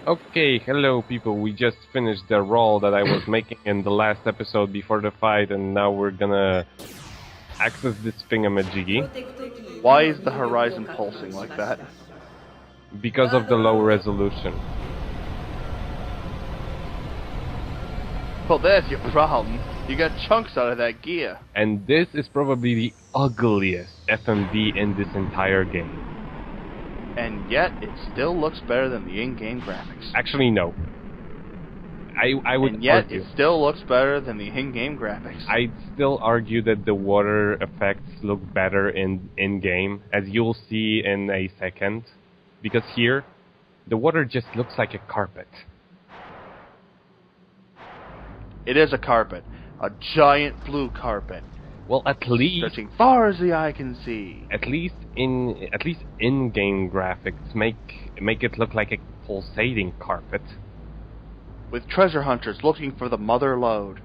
Okay, hello people, we just finished the roll that I was making in the last episode before the fight, and now we're gonna access this thingamajiggy Why is the horizon pulsing like that? because of the low resolution. Well, there's your problem. You got chunks out of that gear. And this is probably the ugliest FMV in this entire game. And yet, it still looks better than the in-game graphics. Actually, no. I would And yet, argue. it still looks better than the in-game graphics. I'd still argue that the water effects look better in-game, as you'll see in a second. Because here, the water just looks like a carpet. It is a carpet. A giant blue carpet. Well, at least Stretching far as the eye can see. At least in-game graphics make it look like a pulsating carpet. With treasure hunters looking for the mother lode.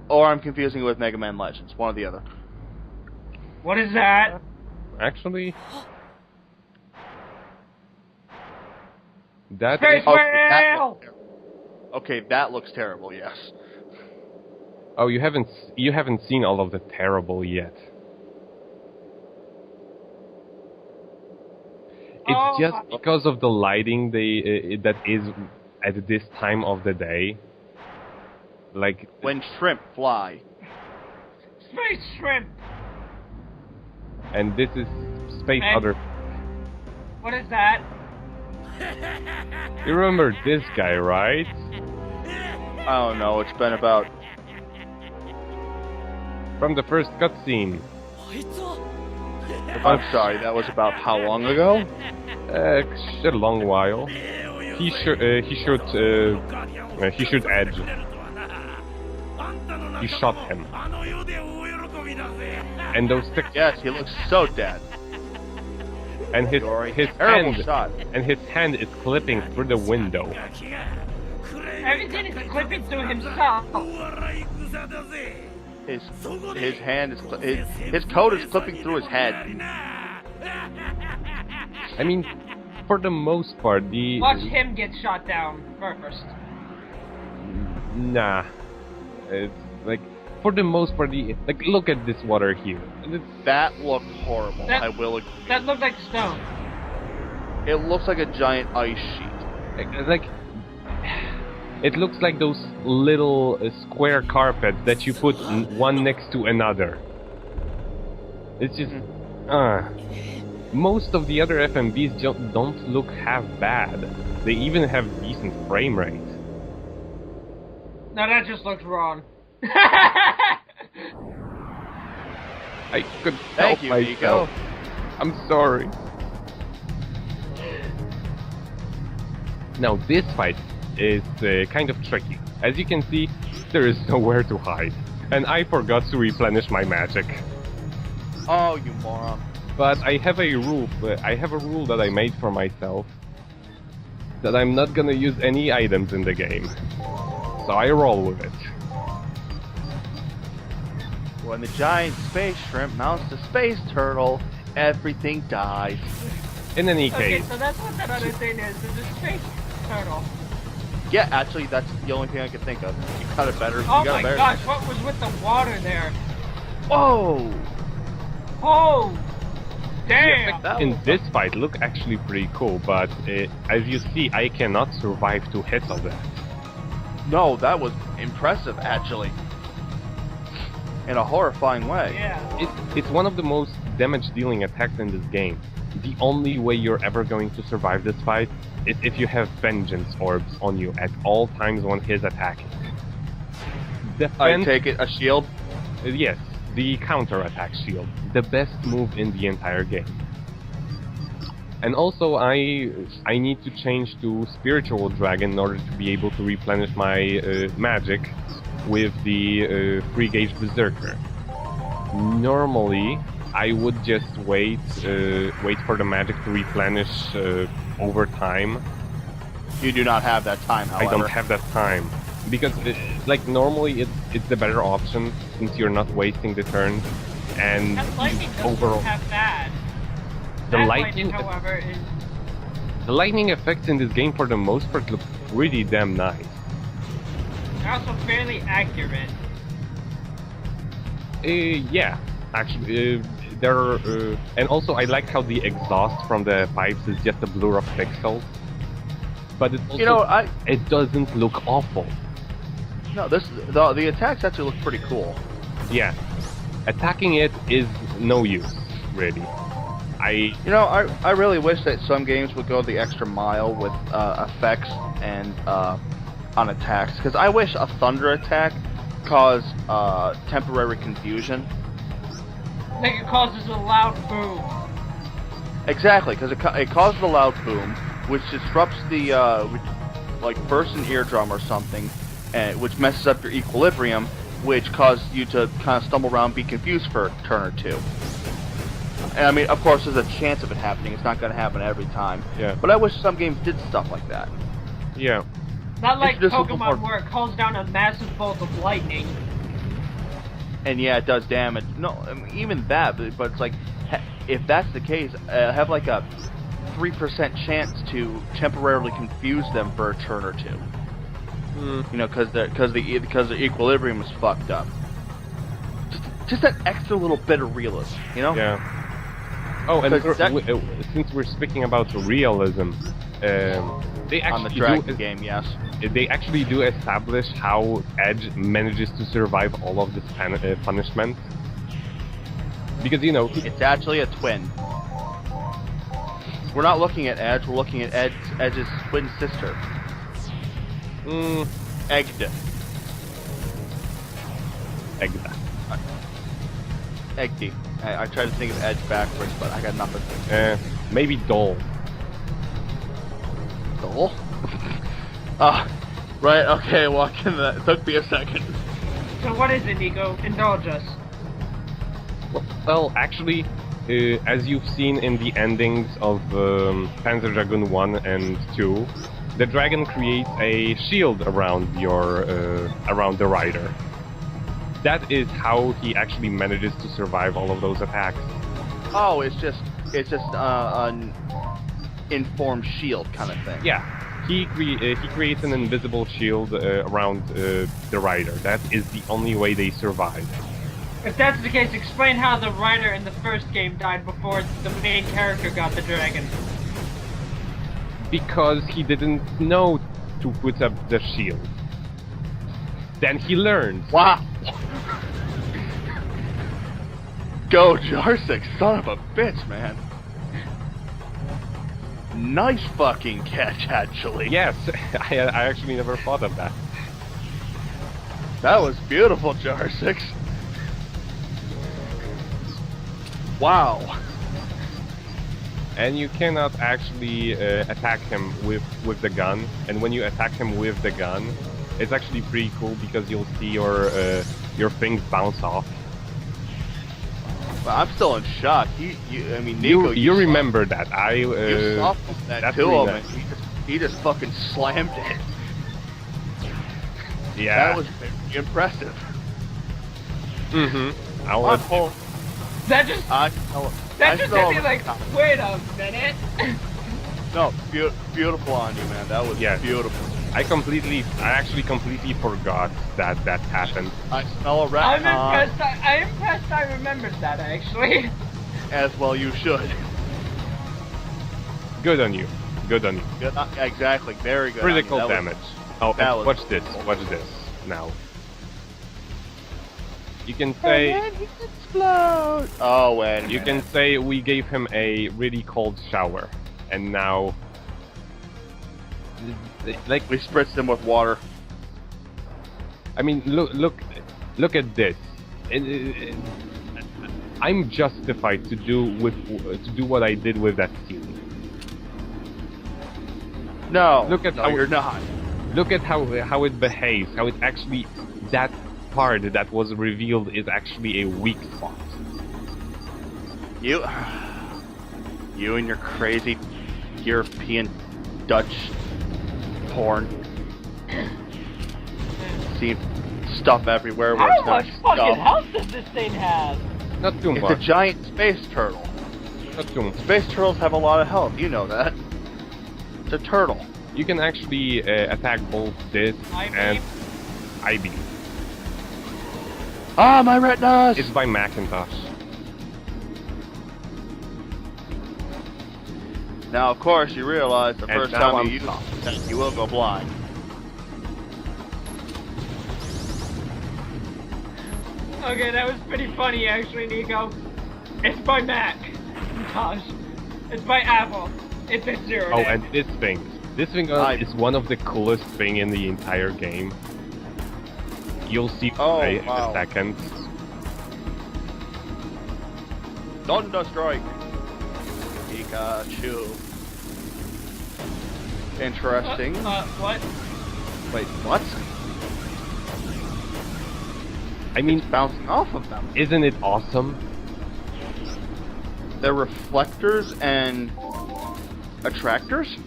Or I'm confusing it with Mega Man Legends. One or the other. What is that? Actually, that Space is, whale! Okay, that looks terrible, yes. oh, you haven't seen all of the terrible yet. It's just because of the lighting that is at this time of the day. Like When shrimp fly. Space shrimp! and this is space And- other. What is that? You remember this guy, right? I don't know, it's been about... From the first cutscene. I'm sorry, that was about how long ago? A long while. He should Edge. He shot him. And those six. Yes, he looks so dead. And his Terrible hand. shot. And his hand is clipping through the window. Everything is clipping through himself. His hand is his coat is clipping through his head. I mean, for the most part, the Watch him get shot down first. nah. It's like for the most part, look at this water here. That looked horrible. That- I will agree. That looked like stone. It looks like a giant ice sheet. Like it looks like those little square carpets that you put one next to another. It's just most of the other FMVs don't look half bad. They even have decent frame rate. No, that just looks wrong. I could Thank help you, myself. Nico. I'm sorry. Now this fight is kind of tricky. As you can see, there is nowhere to hide. And I forgot to replenish my magic. Oh, you moron. But I have a rule that I made for myself. That I'm not gonna use any items in the game. So I roll with it. When the giant space shrimp mounts the space turtle, everything dies. In any Okay, case, so that's what that other thing is. It's a space turtle. Yeah, actually, that's the only thing I could think of. You got it better. Oh you got my it better. gosh, what was with the water there? Whoa! Oh! Damn! That in was- this fight look actually pretty cool, but as you see, I cannot survive 2 hits of that. No, that was impressive, actually. In a horrifying way. Yeah. It's one of the most damage-dealing attacks in this game. The only way you're ever going to survive this fight is if you have vengeance orbs on you at all times when he's attacking. I take it, a shield? Yes, the counter-attack shield. The best move in the entire game. And also, I need to change to Spiritual Dragon in order to be able to replenish my magic with the free gauge Berserker. Normally, I would just wait for the magic to replenish over time. You do not have that time, however. I don't have that time. Because, normally it's the better option, since you're not wasting the turns, and That lightning doesn't overall... have bad. The That lightning, however, is... The lightning effects in this game, for the most part, look pretty damn nice. They're also fairly accurate. Yeah, actually, and also I like how the exhaust from the pipes is just a blur of pixels. But it also, it doesn't look awful. No, the attacks actually look pretty cool. Yeah, attacking it is no use, really. I really wish that some games would go the extra mile with effects and on attacks, because I wish a thunder attack caused temporary confusion. Like it causes a loud boom. Exactly, because it causes a loud boom, which disrupts the like bursts an eardrum or something, and which messes up your equilibrium, which causes you to kind of stumble around, and be confused for a turn or two. And I mean, of course, there's a chance of it happening. It's not going to happen every time. Yeah. But I wish some games did stuff like that. Yeah. Not like Pokemon where it calls down a massive bolt of lightning. And yeah, it does damage. No, I mean, even that, but it's like, if that's the case, have like a 3% chance to temporarily confuse them for a turn or two. You know, because the equilibrium is fucked up. Just that extra little bit of realism, you know? Yeah. Oh, and since we're speaking about realism, they actually on the Dragon game, yes. They actually do establish how Edge manages to survive all of this punishment. Because, you know... It's actually a twin. We're not looking at Edge, we're looking at Edge's twin sister. Egda. Egdy. I tried to think of Edge backwards, but I got nothing. Maybe Dole. Dole? Right, okay, it took me a second. So what is it, Nico? Indulge us. Well, actually, as you've seen in the endings of Panzer Dragoon 1 and 2, the dragon creates a shield around around the rider. That is how he actually manages to survive all of those attacks. Oh, it's just an informed shield kind of thing. Yeah, he creates an invisible shield around the rider. That is the only way they survive. If that's the case, explain how the rider in the first game died before the main character got the dragon. Because he didn't know to put up the shield. Then he learned. Wow! Go Jarsik, son of a bitch, man. Nice fucking catch, actually. Yes, I actually never thought of that. That was beautiful, Jarsik. Wow. And you cannot actually attack him with the gun. And when you attack him with the gun, it's actually pretty cool because you'll see your things bounce off. Well, I'm still in shock. I mean, Nico, you remember that? You saw that to him, and he just fucking slammed it. Yeah. That was very impressive. That just hit me like, wait a minute. No, beautiful on you, man. That was beautiful. I actually completely forgot that happened. I smell a rat. I'm impressed I remembered that, actually. As well you should. Good on you. Good, exactly, very good. Critical damage. Watch this now. You can say... And then he explode! Oh, wait a You can say we gave him a really cold shower. And now... Like, we spritzed him with water. I mean, look at this. I'm justified to do what I did with that scene. No, you're not. Look at how it behaves. How it actually, that part that was revealed is actually a weak spot. You and your crazy European Dutch porn. See stuff everywhere. Where How much fucking health does this thing have? Not too much. It's a giant space turtle. Not too much. Space turtles have a lot of health. You know that. It's a turtle. You can actually attack both this and I-beam. Ah, my retinas! It's by Macintosh. Now, of course, you realize the And first now time I'm you use it, you will go blind. Okay, that was pretty funny actually, Nico. It's by Macintosh. It's by Apple. It's a zero. Oh, and this thing. This thing is one of the coolest thing in the entire game. You'll see why in a second. Thunder Strike! Pikachu. Interesting. What? Wait, what? I mean, It's bouncing off of them. isn't it awesome? They're reflectors and attractors?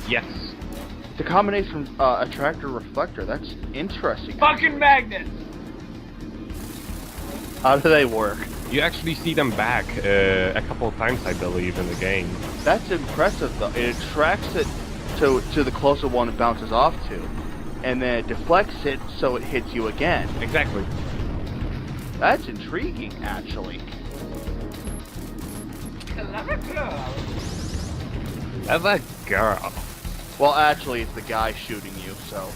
Yes. The combination attractor reflector, that's interesting. Fucking magnets! How do they work? You actually see them back a couple of times, I believe, in the game. That's impressive though. It attracts it to the closer one it bounces off to, and then it deflects it so it hits you again. Exactly. That's intriguing, actually. Clever girl. As a girl. Well, actually, it's the guy shooting you, so.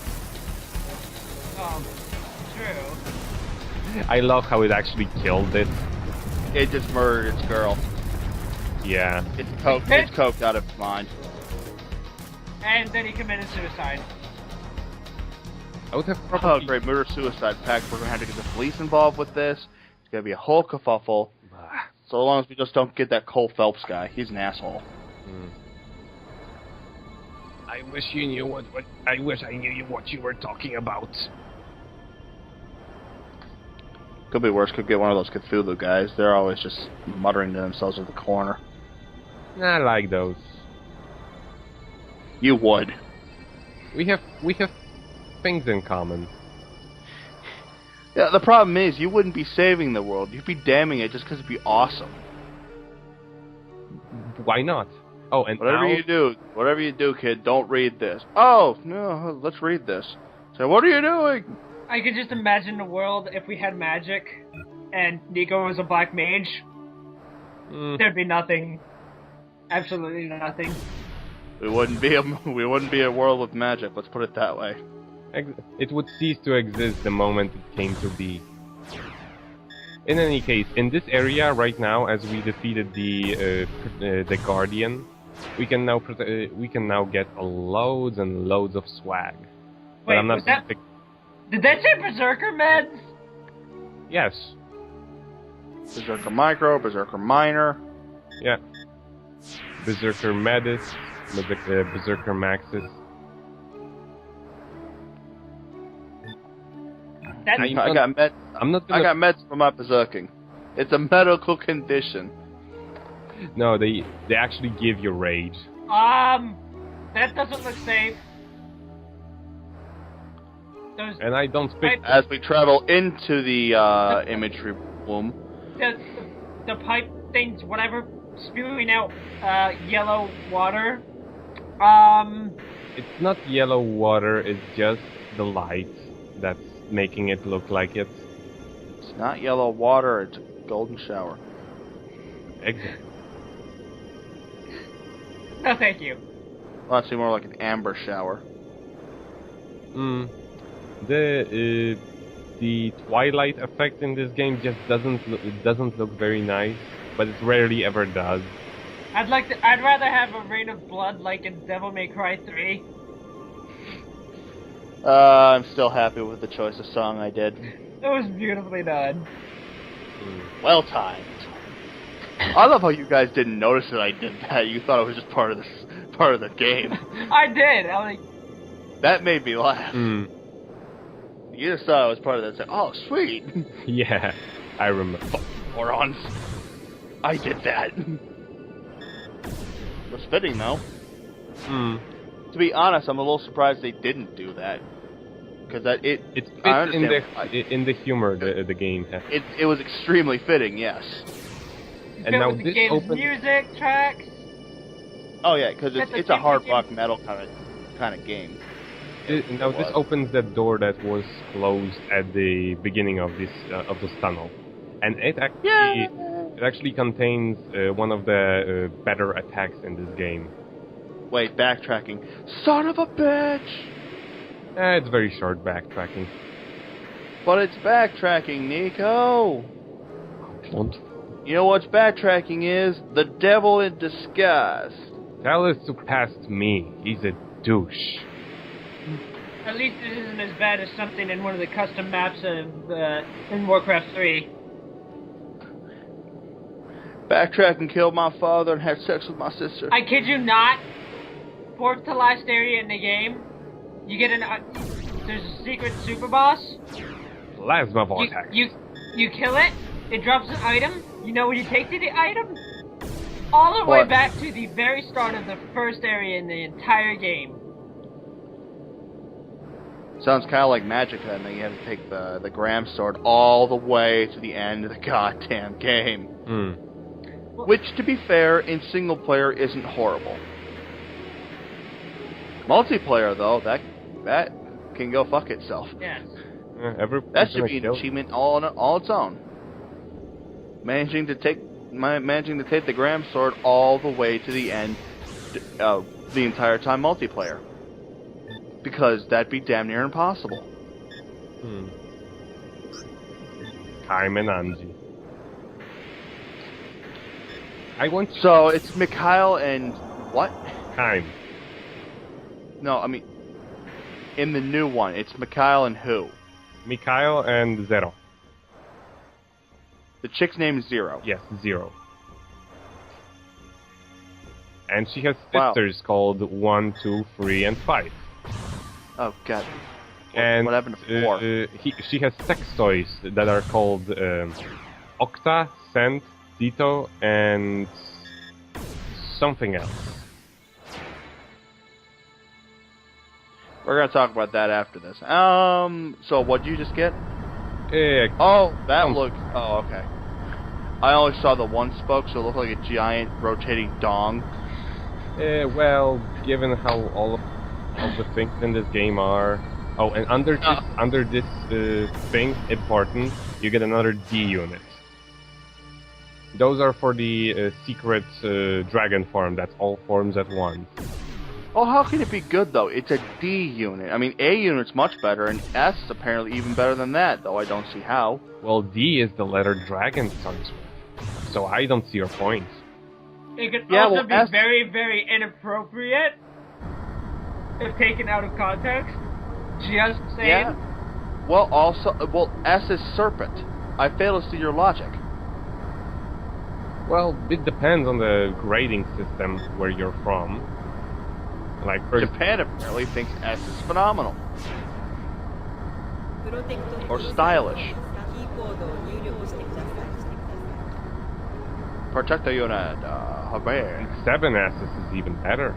True. I love how it actually killed it. It just murdered its girl. Yeah. It's coked out of its mind. And then he committed suicide. I would have Oh, probably... great murder-suicide pact. We're gonna have to get the police involved with this. It's gonna be a whole kerfuffle. So long as we just don't get that Cole Phelps guy. He's an asshole. I wish you knew what I wish I knew what you were talking about. Could be worse. Could get one of those Cthulhu guys. They're always just muttering to themselves at the corner. I like those. You would. We have things in common. Yeah, the problem is you wouldn't be saving the world. You'd be damning it just because it'd be awesome. Why not? Oh, and Whatever you do, kid, don't read this. Oh, no, let's read this. Say, what are you doing? I could just imagine the world if we had magic and Nico was a black mage. There'd be nothing. Absolutely nothing. We wouldn't be a world with magic, let's put it that way. It would cease to exist the moment it came to be. In any case, in this area right now, as we defeated the Guardian, we can now get loads and loads of swag. But Wait, I'm not did that say Berserker meds? Yes. Berserker Micro, Berserker Minor. Yeah. Berserker Medis, Berserker Maxis. I got meds for my berserking. It's a medical condition. No, they actually give you rage. That doesn't look safe. And I don't speak. As we travel into the imagery womb. The pipe things, whatever, spewing out yellow water. It's not yellow water. It's just the light that's making it look like it. It's not yellow water. It's a golden shower. Exactly. No, thank you. Well, actually, more like an amber shower. The twilight effect in this game just doesn't look very nice, but it rarely ever does. I'd rather have a rain of blood like in Devil May Cry 3. I'm still happy with the choice of song I did. It was beautifully done. Well timed. I love how you guys didn't notice that I did that. You thought it was just part of the game. I did. I was like, that made me laugh. You just thought it was part of that. Said, oh, sweet. Yeah, I remember. Morons. I did that. It was fitting, though. To be honest, I'm a little surprised they didn't do that. Because it fits in the humor the game has. It was extremely fitting, yes. And now with the this game's opens. music tracks. Oh yeah, because That's it's the a same hard game. rock metal kind of game. Now this opens that door that was closed at the beginning of this tunnel, and it actually contains one of the better attacks in this game. Wait, backtracking. Son of a bitch! It's very short backtracking. But it's backtracking, Nico! Don't You know what backtracking is? The devil in disguise. tell us to pass me. He's a douche. At least it isn't as bad as something in one of the custom maps of in Warcraft 3. Backtracking killed my father and had sex with my sister. I kid you not. Fourth to last area in the game, you get there's a secret super boss. Plasma vortex. You kill it. It drops an item. You know where you take the item? All the way back to the very start of the first area in the entire game. Sounds kind of like magic then, that you have to take the Gram sword all the way to the end of the goddamn game. Which, to be fair, in single player isn't horrible. Multiplayer, though, that can go fuck itself. Yes. That should be an achievement all on its own. Managing to take the Gram sword all the way to the end, the entire time multiplayer. Because that'd be damn near impossible. Kaimenanji. So it's Mikhail and what? Kaim. No, I mean, in the new one, it's Mikhail and who? Mikhail and Zero. The chick's name is Zero. Yes, Zero. And she has sisters called 1, 2, 3, and 5. Oh god. What happened to 4? She has sex toys that are called Octa, Cent, Dito, and something else. We're gonna talk about that after this. So what'd you just get? Oh, okay. I only saw the one spoke, so it looked like a giant rotating dong. Well, given how all of the things in this game are... Oh, and under this thing, important, you get another D unit. Those are for the secret dragon form, that's all forms at once. Oh, how can it be good, though? It's a D unit. I mean, A unit's much better, and S apparently even better than that, though I don't see how. Well, D is the letter dragon starts with, so I don't see your point. It could also be very, very inappropriate if taken out of context. Just saying. Yeah. Well, S is serpent. I fail to see your logic. Well, it depends on the grading system where you're from. Like, Japan apparently thinks S is phenomenal. Or stylish. Protect the unit. 7S is even better.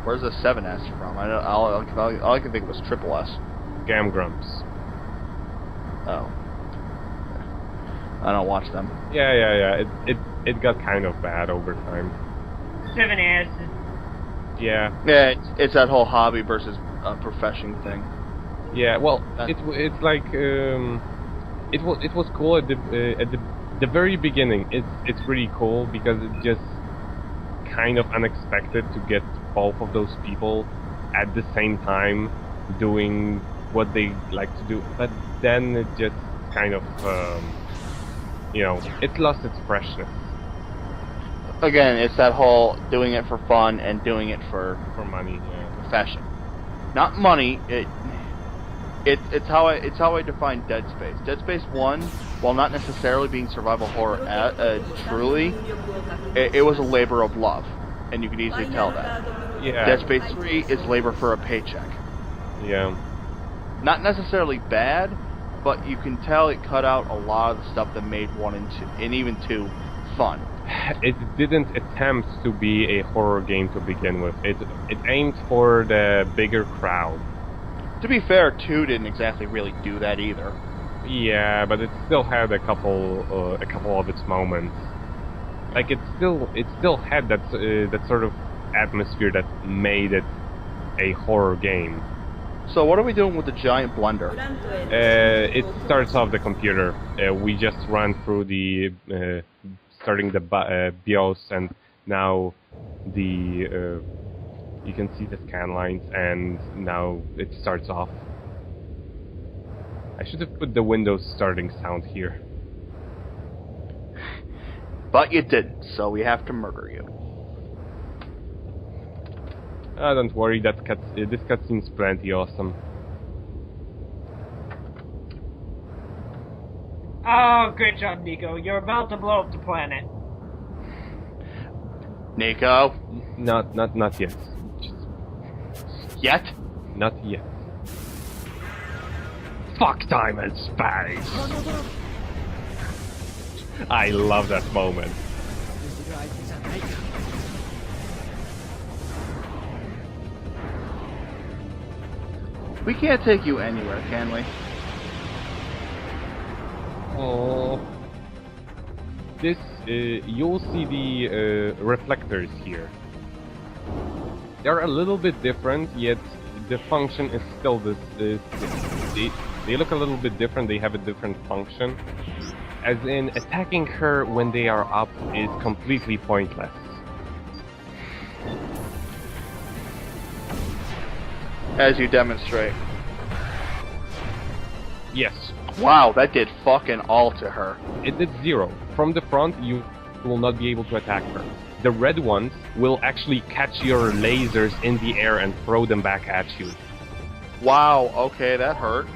Where's the 7S from? All I can think was triple S. Gamgrumps. Oh. I don't watch them. Yeah. It got kind of bad over time. 7S. Yeah. Yeah, it's that whole hobby versus profession thing. Yeah. Well, it's like it was cool at the very beginning. It's really cool because it's just kind of unexpected to get both of those people at the same time doing what they like to do. But then it just kind of it lost its freshness. Again, it's that whole doing it for fun and doing it for money, yeah. Profession. Not money. It's how I define Dead Space. Dead Space 1, while not necessarily being survival horror truly, it was a labor of love, and you can easily tell that. Yeah. Dead Space 3 is labor for a paycheck. Yeah. Not necessarily bad, but you can tell it cut out a lot of the stuff that made 1 and even 2 fun. It didn't attempt to be a horror game to begin with. It aimed for the bigger crowd. To be fair, 2 didn't exactly really do that either. Yeah, but it still had a couple of its moments. Like it still had that sort of atmosphere that made it a horror game. So what are we doing with the giant blender? It starts off the computer. We just run through the starting the BIOS, and now the you can see the scan lines, and now it starts off. I should have put the Windows starting sound here. But you didn't, so we have to murder you. Don't worry, this cutscene's plenty awesome. Oh, great job, Nico. You're about to blow up the planet. Nico? Not yet. Yet? Not yet. Fuck time and space! I love that moment. We can't take you anywhere, can we? Oh. This, you'll see the reflectors here. They're a little bit different, yet the function is still this. They look a little bit different. They have a different function. As in, attacking her when they are up is completely pointless. As you demonstrate. Yes, Wow, that did fucking all to her. it did 0. From the front, you will not be able to attack her. The red ones will actually catch your lasers in the air and throw them back at you. Wow, okay, that hurt.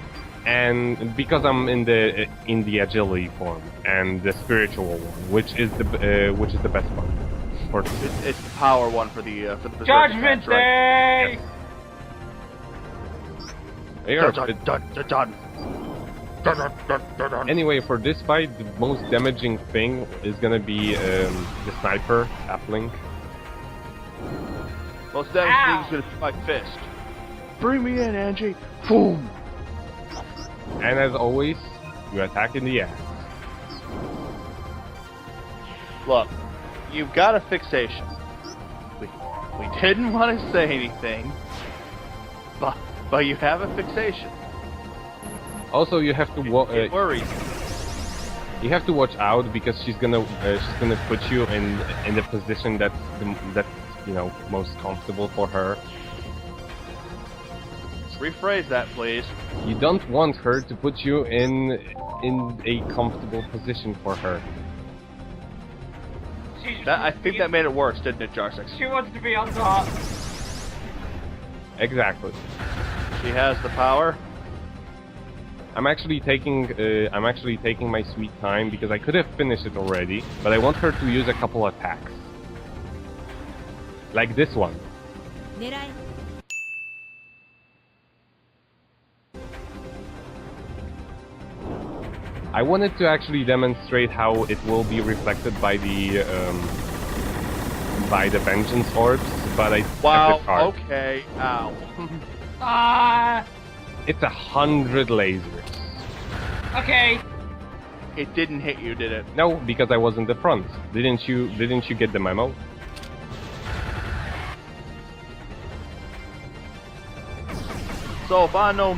And because I'm in the agility form and the spiritual one, which is the best one. For It's the power one for the berserk Judgment attacks, right? Day! They are- Done. Anyway, for this fight, the most damaging thing is gonna be the sniper, Uplink. Most damage thing's gonna be my fist. Bring me in, Angie. Boom. And as always, you attack in the ass. Look, you've got a fixation. We didn't want to say anything, but you have a fixation. Also, you have to It worries. you have to watch out because she's gonna put you in the position that's most comfortable for her. Rephrase that, please. You don't want her to put you in a comfortable position for her. I think that made it worse, didn't it, Jarsix? She wants to be on top. Exactly. She has the power. I'm actually taking my sweet time because I could have finished it already, but I want her to use a couple attacks. Like this one. I wanted to actually demonstrate how it will be reflected by the vengeance orbs, but I Wow, kept it hard. okay, ow. It's 100 lasers. Okay. It didn't hit you, did it? No, because I was in the front. Didn't you get the memo? So if I know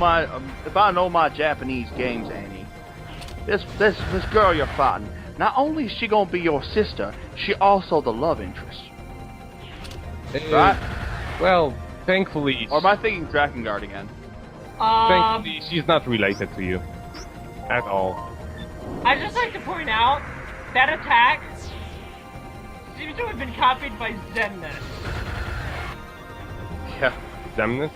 my Japanese games, Annie, this girl you're fighting, not only is she gonna be your sister, she also the love interest. Right? Well, thankfully... Or am I thinking Drakengard again? Thankfully, she's not related to you. At all. I'd just like to point out, that attack seems to have been copied by Zemnis. Yeah, Zemnis?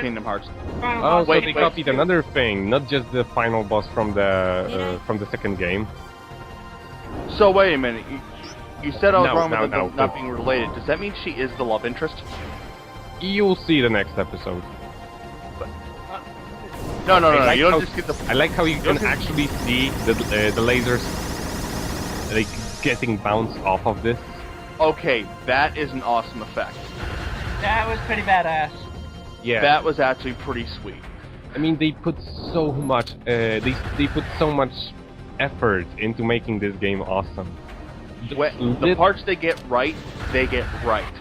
Kingdom Hearts. Final Oh, boss. so wait, they wait. copied another thing, not just the final boss from the second game. So wait a minute, you said I was No, wrong no, with no, not but- being related. Does that mean she is the love interest? You'll see the next episode. No, I like you don't how- just get the... I like how you can Okay. actually see the lasers like getting bounced off of this. Okay, that is an awesome effect. That was pretty badass. Yeah. That was actually pretty sweet. I mean, they put so much. They put so much effort into making this game awesome. The parts they get right, they get right.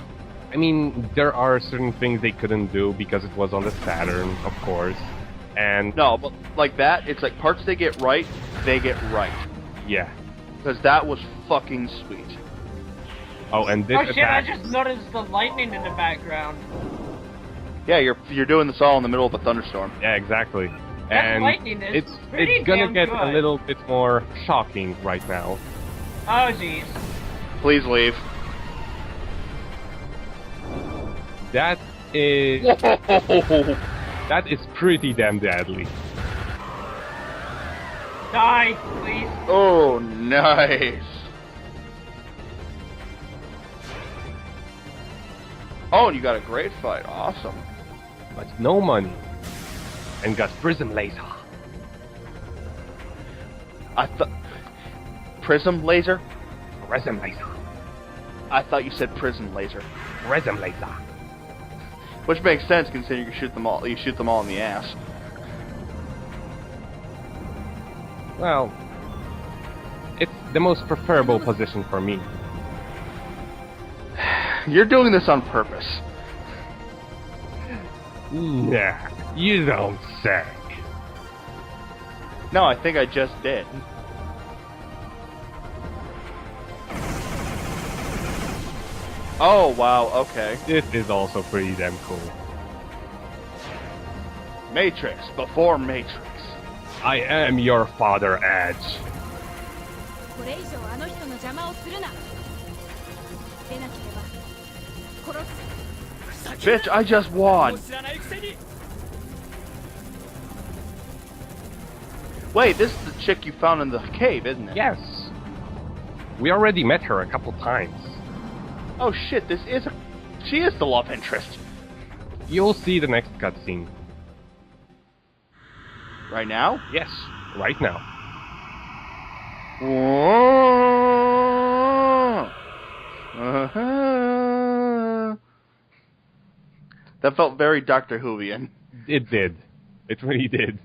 I mean, there are certain things they couldn't do because it was on the Saturn, of course. And no, but like that, it's like parts they get right, they get right. Yeah. Because that was fucking sweet. Oh, and this shit, I just noticed the lightning in the background. Yeah, you're doing this all in the middle of a thunderstorm. Yeah, exactly. That and lightning is it's gonna get good. a little bit more shocking right now. Oh, jeez. Please leave. That is... that is pretty damn deadly. Die, please. Oh, nice. Oh, and you got a great fight. Awesome. But no money. And got prism laser. I thought... Prism laser? Prism laser. I thought you said prism laser. Prism laser. Which makes sense considering you shoot them all in the ass. Well, it's the most preferable position for me. You're doing this on purpose. Nah, you don't say. No, I think I just did. Oh, wow, okay. This is also pretty damn cool. Matrix before Matrix. I am your father, Edge. Bitch, I just won! Wait, this is the chick you found in the cave, isn't it? Yes. We already met her a couple times. Oh shit, she is the love interest. You'll see the next cutscene. Right now? Yes, right now. That felt very Doctor Whovian. It did. It really did.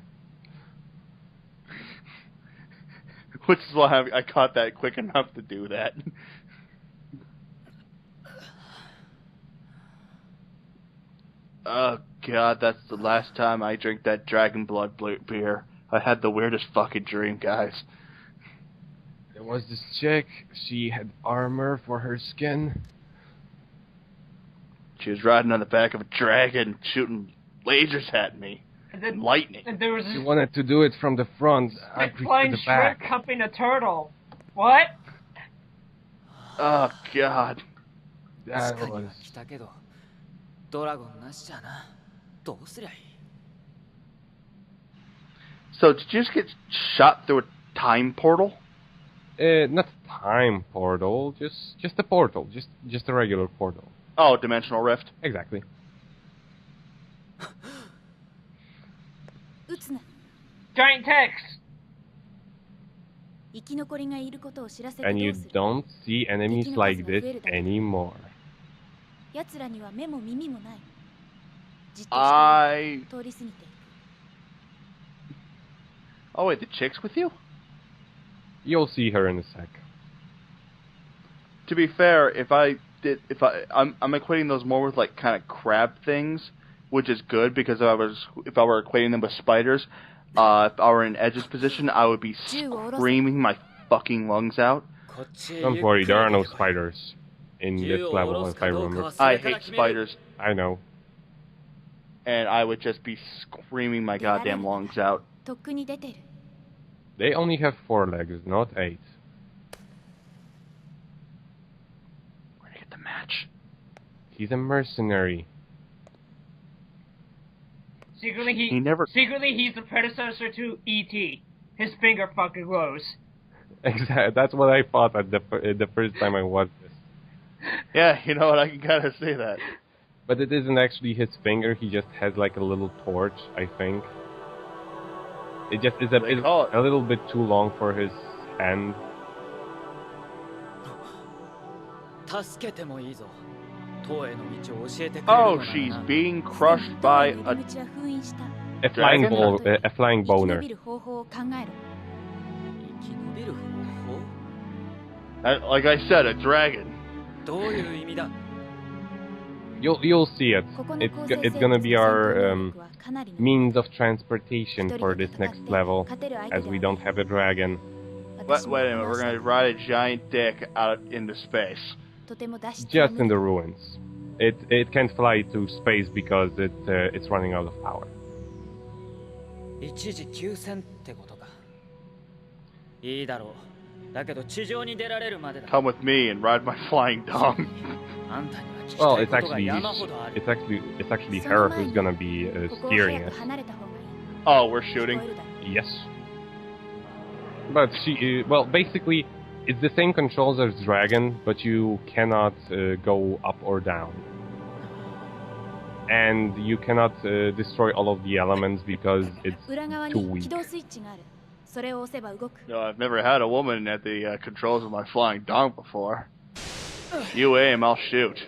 Which is why I caught that quick enough to do that. Oh god, that's the last time I drink that Dragon Blood beer. I had the weirdest fucking dream, guys. There was this chick. She had armor for her skin. She was riding on the back of a dragon, shooting lasers at me. And then lightning. And there was She wanted to do it from the front. I prefer flying the shrimp back. humping a turtle. What? Oh god. That was... So did you just get shot through a time portal? not time portal, just a portal, just a regular portal. Oh, dimensional rift. Exactly. Giant text. And you don't see enemies like this anymore. Oh wait, the chick's with you? You'll see her in a sec. To be fair, I'm equating those more with like kind of crab things, which is good because if I were equating them with spiders, if I were in Edge's position, I would be screaming my fucking lungs out. Don't worry, there are no spiders in this level, if I remember. I hate spiders. I know. And I would just be screaming my goddamn lungs out. They only have 4 legs, not 8. Where'd I get the match? He's a mercenary. Secretly, he's the predecessor to E.T. His finger fucking glows. Exactly. That's what I thought at the first time I watched this. Yeah, you know what? I can kind of see that. But it isn't actually his finger. He just has like a little torch, I think. It just is a little bit too long for his hand. Oh, she's being crushed by a flying boner. Like I said, a dragon. どういう意味だ You'll see it. It's gonna be our means of transportation for this next level, as we don't have a dragon. Wait a minute, we're gonna ride a giant dick out into space. Just in the ruins. It can't fly to space because it's running out of power. 一時休戦ってことかいいだろうだけど地上に出られるまでだ Come with me and ride my flying dong. あんたには聞き Well, たい it's ことが actually 山ほどある it's actually her who's gonna be steering it. Oh, we're shooting. Yes. But she, well, basically, it's the same controls as Dragon, but you cannot go up or down. And you cannot destroy all of the elements because it's too weak. No, I've never had a woman at the controls of my flying dong before. You aim, I'll shoot.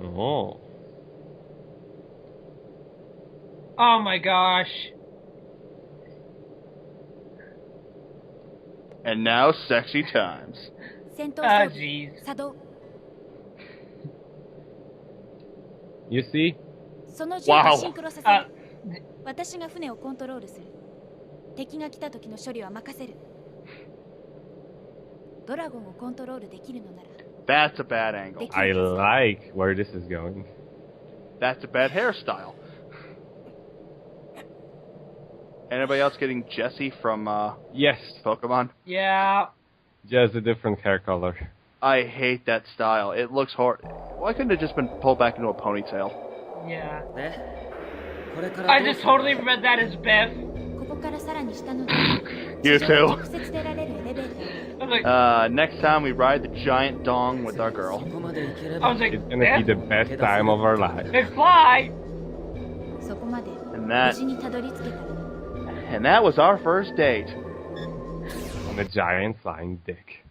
Oh. Oh my gosh. And now, sexy times. Oh jeez. You see? Wow. 私が船をコントロールする。敵が来た時の処理は任せる。ドラゴンをコントロールできるのなら。That's a bad angle. I like where this is going. That's a bad hairstyle. Anybody else getting Jessie from Yes. Pokemon? Yeah. Just a different hair color. I hate that style. It looks horrible. Why couldn't it just been pulled back into a ponytail? Yeah. でこれから I どう just する totally read that as Biff. ここからさらに下の You 地上 too. に直接出られるエレベーター。 I was like, Next time we ride the giant dong with our girl. ここまで行けれ I ば was like, It's gonna be the Biff? best time of our lives. Big fly! そこまで And 無 that 事にたどり着けたら。 and that was our first date. On a giant flying dick.